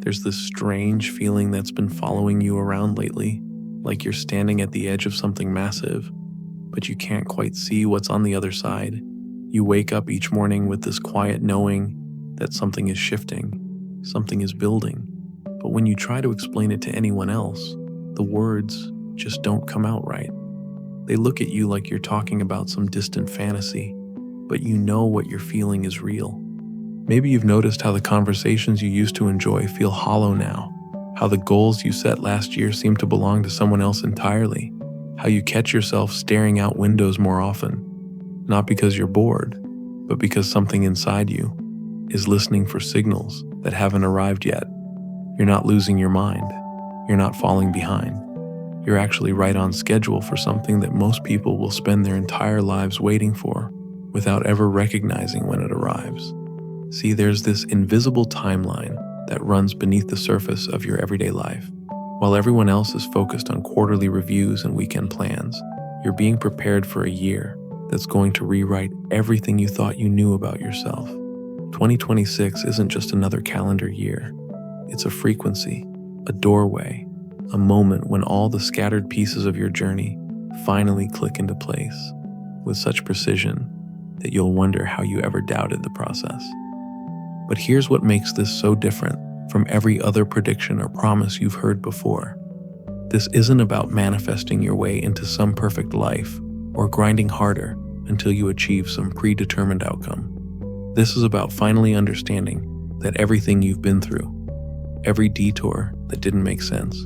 There's this strange feeling that's been following you around lately, like you're standing at the edge of something massive, but you can't quite see what's on the other side. You wake up each morning with this quiet knowing that something is shifting, something is building, but when you try to explain it to anyone else, the words just don't come out right. They look at you like you're talking about some distant fantasy, but you know what you're feeling is real. Maybe you've noticed how the conversations you used to enjoy feel hollow now, how the goals you set last year seem to belong to someone else entirely, how you catch yourself staring out windows more often, not because you're bored, but because something inside you is listening for signals that haven't arrived yet. You're not losing your mind. You're not falling behind. You're actually right on schedule for something that most people will spend their entire lives waiting for without ever recognizing when it arrives. See, there's this invisible timeline that runs beneath the surface of your everyday life. While everyone else is focused on quarterly reviews and weekend plans, you're being prepared for a year that's going to rewrite everything you thought you knew about yourself. 2026 isn't just another calendar year. It's a frequency, a doorway, a moment when all the scattered pieces of your journey finally click into place with such precision that you'll wonder how you ever doubted the process. But here's what makes this so different from every other prediction or promise you've heard before. This isn't about manifesting your way into some perfect life or grinding harder until you achieve some predetermined outcome. This is about finally understanding that everything you've been through, every detour that didn't make sense,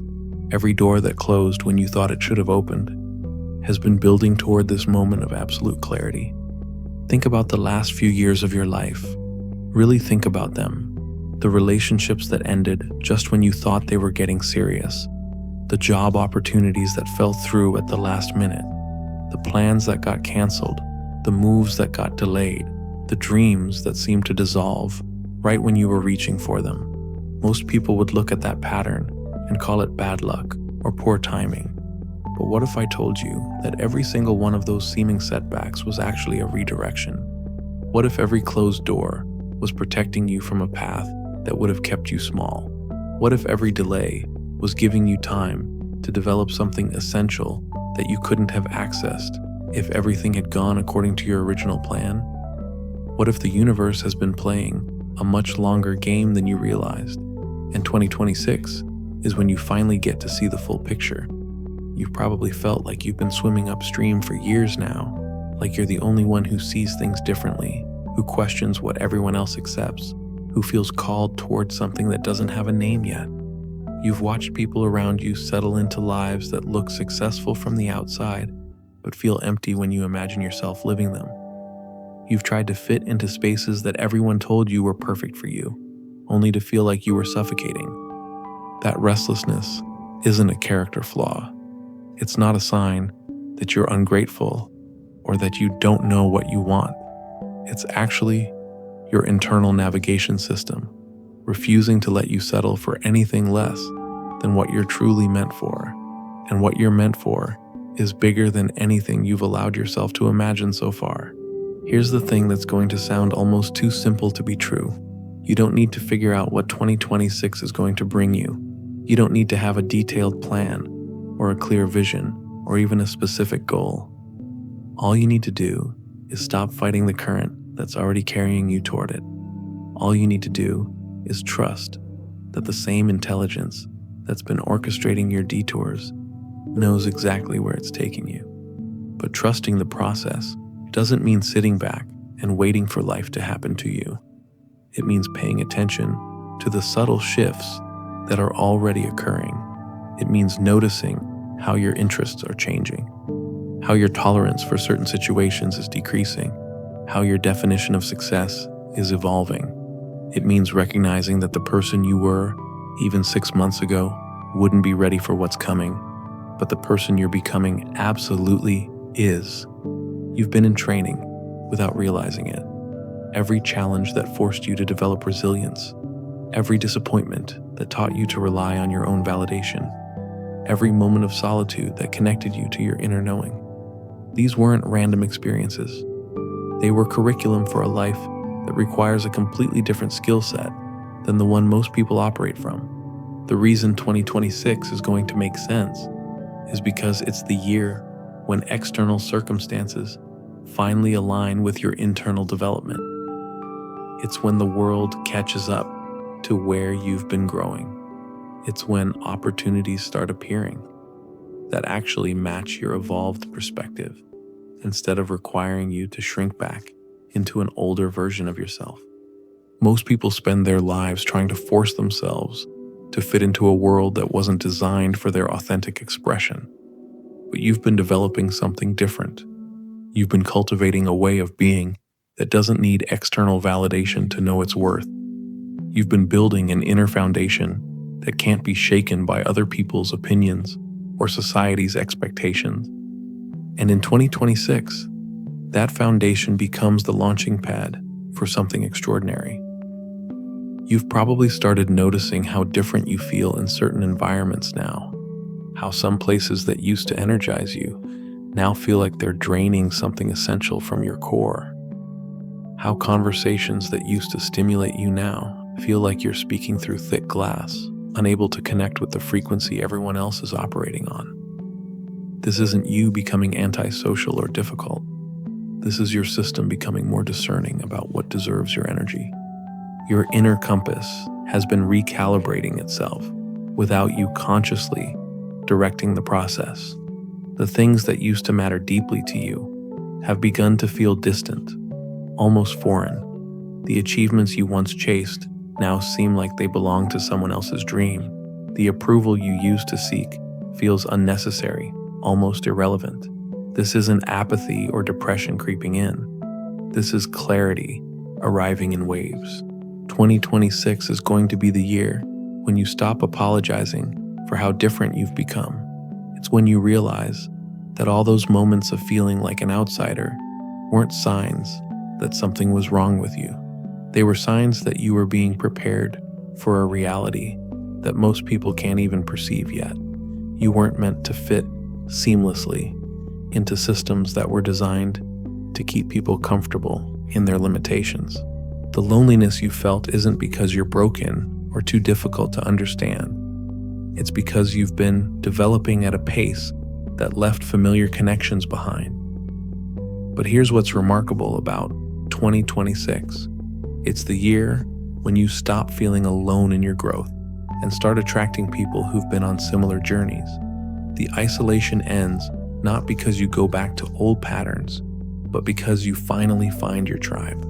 every door that closed when you thought it should have opened, has been building toward this moment of absolute clarity. Think about the last few years of your life. Really think about them. The relationships that ended just when you thought they were getting serious, the job opportunities that fell through at the last minute, the plans that got canceled, the moves that got delayed, the dreams that seemed to dissolve right when you were reaching for them. Most people would look at that pattern and call it bad luck or poor timing. But what if I told you that every single one of those seeming setbacks was actually a redirection? What if every closed door was protecting you from a path that would have kept you small? What if every delay was giving you time to develop something essential that you couldn't have accessed if everything had gone according to your original plan? What if the universe has been playing a much longer game than you realized, and 2026 is when you finally get to see the full picture? You've probably felt like you've been swimming upstream for years now, like you're the only one who sees things differently, who questions what everyone else accepts, who feels called towards something that doesn't have a name yet. You've watched people around you settle into lives that look successful from the outside, but feel empty when you imagine yourself living them. You've tried to fit into spaces that everyone told you were perfect for you, only to feel like you were suffocating. That restlessness isn't a character flaw. It's not a sign that you're ungrateful or that you don't know what you want. It's actually your internal navigation system, refusing to let you settle for anything less than what you're truly meant for. And what you're meant for is bigger than anything you've allowed yourself to imagine so far. Here's the thing that's going to sound almost too simple to be true. You don't need to figure out what 2026 is going to bring you. You don't need to have a detailed plan, or a clear vision, or even a specific goal. All you need to do is stop fighting the current that's already carrying you toward it. All you need to do is trust that the same intelligence that's been orchestrating your detours knows exactly where it's taking you. But trusting the process doesn't mean sitting back and waiting for life to happen to you. It means paying attention to the subtle shifts that are already occurring. It means noticing how your interests are changing, how your tolerance for certain situations is decreasing, how your definition of success is evolving. It means recognizing that the person you were, even 6 months ago, wouldn't be ready for what's coming, but the person you're becoming absolutely is. You've been in training without realizing it. Every challenge that forced you to develop resilience, every disappointment that taught you to rely on your own validation, every moment of solitude that connected you to your inner knowing. These weren't random experiences. They were curriculum for a life that requires a completely different skill set than the one most people operate from. The reason 2026 is going to make sense is because it's the year when external circumstances finally align with your internal development. It's when the world catches up to where you've been growing. It's when opportunities start appearing that actually match your evolved perspective instead of requiring you to shrink back into an older version of yourself. Most people spend their lives trying to force themselves to fit into a world that wasn't designed for their authentic expression. But you've been developing something different. You've been cultivating a way of being that doesn't need external validation to know its worth. You've been building an inner foundation that can't be shaken by other people's opinions or society's expectations. And in 2026, that foundation becomes the launching pad for something extraordinary. You've probably started noticing how different you feel in certain environments now, how some places that used to energize you now feel like they're draining something essential from your core, how conversations that used to stimulate you now feel like you're speaking through thick glass, unable to connect with the frequency everyone else is operating on. This isn't you becoming antisocial or difficult. This is your system becoming more discerning about what deserves your energy. Your inner compass has been recalibrating itself without you consciously directing the process. The things that used to matter deeply to you have begun to feel distant, almost foreign. The achievements you once chased now seem like they belong to someone else's dream. The approval you used to seek feels unnecessary, almost irrelevant. This isn't apathy or depression creeping in. This is clarity arriving in waves. 2026 is going to be the year when you stop apologizing for how different you've become. It's when you realize that all those moments of feeling like an outsider weren't signs that something was wrong with you. They were signs that you were being prepared for a reality that most people can't even perceive yet. You weren't meant to fit seamlessly into systems that were designed to keep people comfortable in their limitations. The loneliness you felt isn't because you're broken or too difficult to understand. It's because you've been developing at a pace that left familiar connections behind. But here's what's remarkable about 2026. It's the year when you stop feeling alone in your growth and start attracting people who've been on similar journeys. The isolation ends not because you go back to old patterns, but because you finally find your tribe.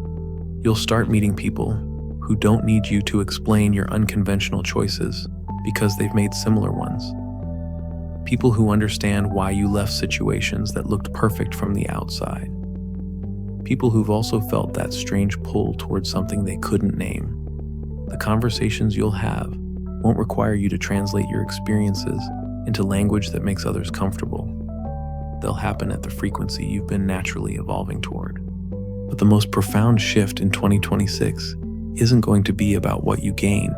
You'll start meeting people who don't need you to explain your unconventional choices because they've made similar ones. People who understand why you left situations that looked perfect from the outside. People who've also felt that strange pull towards something they couldn't name. The conversations you'll have won't require you to translate your experiences into language that makes others comfortable. They'll happen at the frequency you've been naturally evolving toward. But the most profound shift in 2026 isn't going to be about what you gain.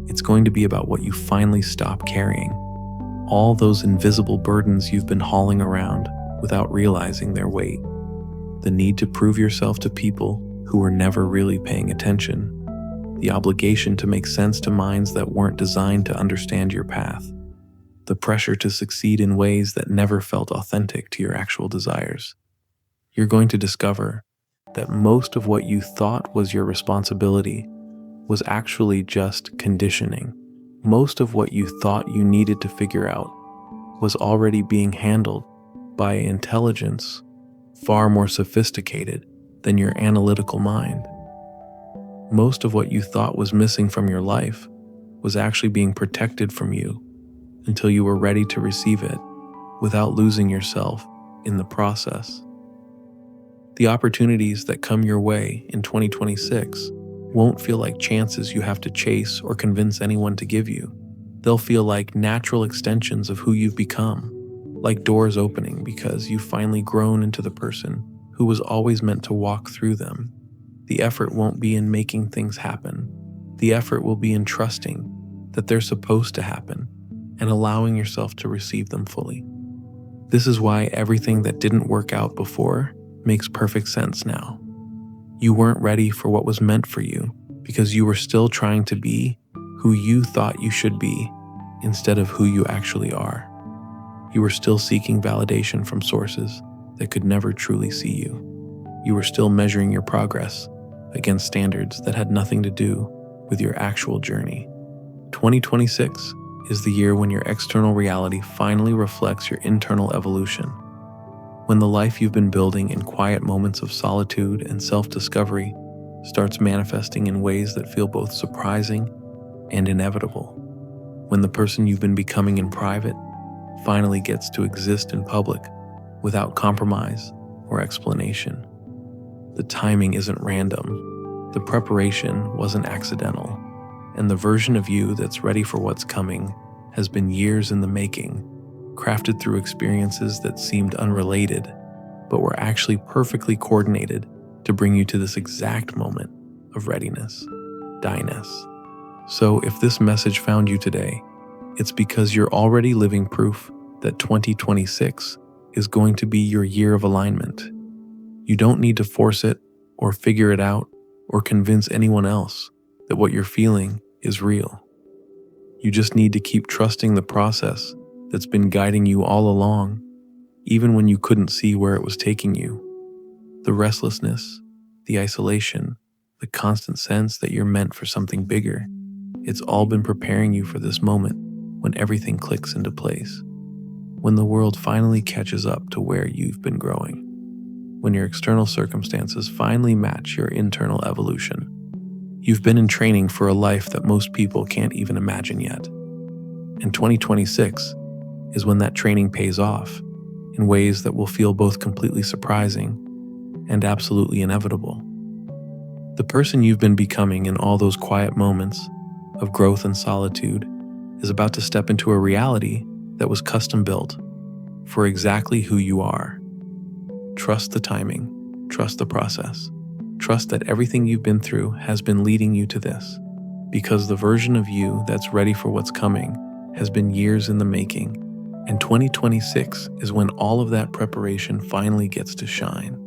It's going to be about what you finally stop carrying. All those invisible burdens you've been hauling around without realizing their weight. The need to prove yourself to people who were never really paying attention. The obligation to make sense to minds that weren't designed to understand your path. The pressure to succeed in ways that never felt authentic to your actual desires. You're going to discover that most of what you thought was your responsibility was actually just conditioning. Most of what you thought you needed to figure out was already being handled by intelligence far more sophisticated than your analytical mind. Most of what you thought was missing from your life was actually being protected from you until you were ready to receive it without losing yourself in the process. The opportunities that come your way in 2026 won't feel like chances you have to chase or convince anyone to give you. They'll feel like natural extensions of who you've become, like doors opening because you've finally grown into the person who was always meant to walk through them. The effort won't be in making things happen. The effort will be in trusting that they're supposed to happen and allowing yourself to receive them fully. This is why everything that didn't work out before makes perfect sense now. You weren't ready for what was meant for you because you were still trying to be who you thought you should be instead of who you actually are. You were still seeking validation from sources that could never truly see you. You were still measuring your progress against standards that had nothing to do with your actual journey. 2026 is the year when your external reality finally reflects your internal evolution. When the life you've been building in quiet moments of solitude and self-discovery starts manifesting in ways that feel both surprising and inevitable. When the person you've been becoming in private finally gets to exist in public without compromise or explanation. The timing isn't random, the preparation wasn't accidental, and the version of you that's ready for what's coming has been years in the making, crafted through experiences that seemed unrelated, but were actually perfectly coordinated to bring you to this exact moment of readiness, die-ness. So if this message found you today, it's because you're already living proof that 2026 is going to be your year of alignment. You don't need to force it or figure it out or convince anyone else that what you're feeling is real. You just need to keep trusting the process that's been guiding you all along, even when you couldn't see where it was taking you. The restlessness, the isolation, the constant sense that you're meant for something bigger, it's all been preparing you for this moment when everything clicks into place. When the world finally catches up to where you've been growing. When your external circumstances finally match your internal evolution. You've been in training for a life that most people can't even imagine yet. And 2026 is when that training pays off in ways that will feel both completely surprising and absolutely inevitable. The person you've been becoming in all those quiet moments of growth and solitude is about to step into a reality that was custom built for exactly who you are. Trust the timing, trust the process, trust that everything you've been through has been leading you to this, because the version of you that's ready for what's coming has been years in the making, and 2026 is when all of that preparation finally gets to shine.